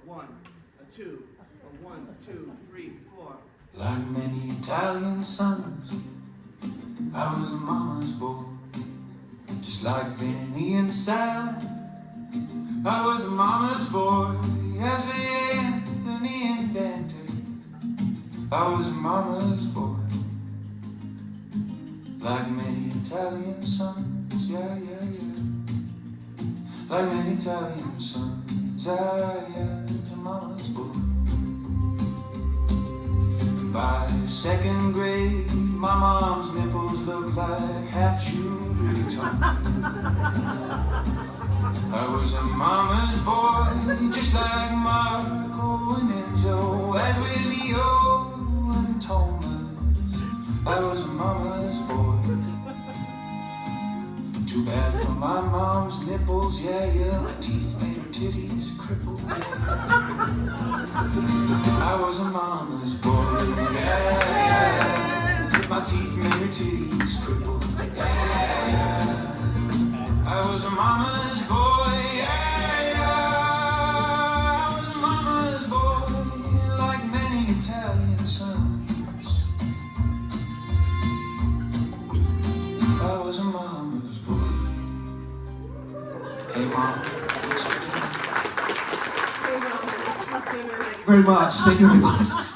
1, a 2, a 1, 2, 3, 4. Like many Italian sons, I was a mama's boy. Just like Vinny and Sal, I was a mama's boy. As with Anthony and Dante, I was a mama's boy. Like many Italian sons, yeah, yeah, yeah. Like many Italian sons, I was a mama's boy. By second grade, my mom's nipples looked like half-chewed tongue. I was a mama's boy, just like Marco and Enzo, as with Leo and Thomas. I was a mama's boy. Too bad for my mom's nipples, yeah, yeah. My teeth made her titties crippled, yeah. I was a mama's boy, yeah, yeah. My teeth made her titties crippled, yeah, yeah. I was a mama's boy, yeah, yeah. I was a mama's boy, like many Italian sons. I was a mama's boy. Hey, Mom. Very much. Thank you very much.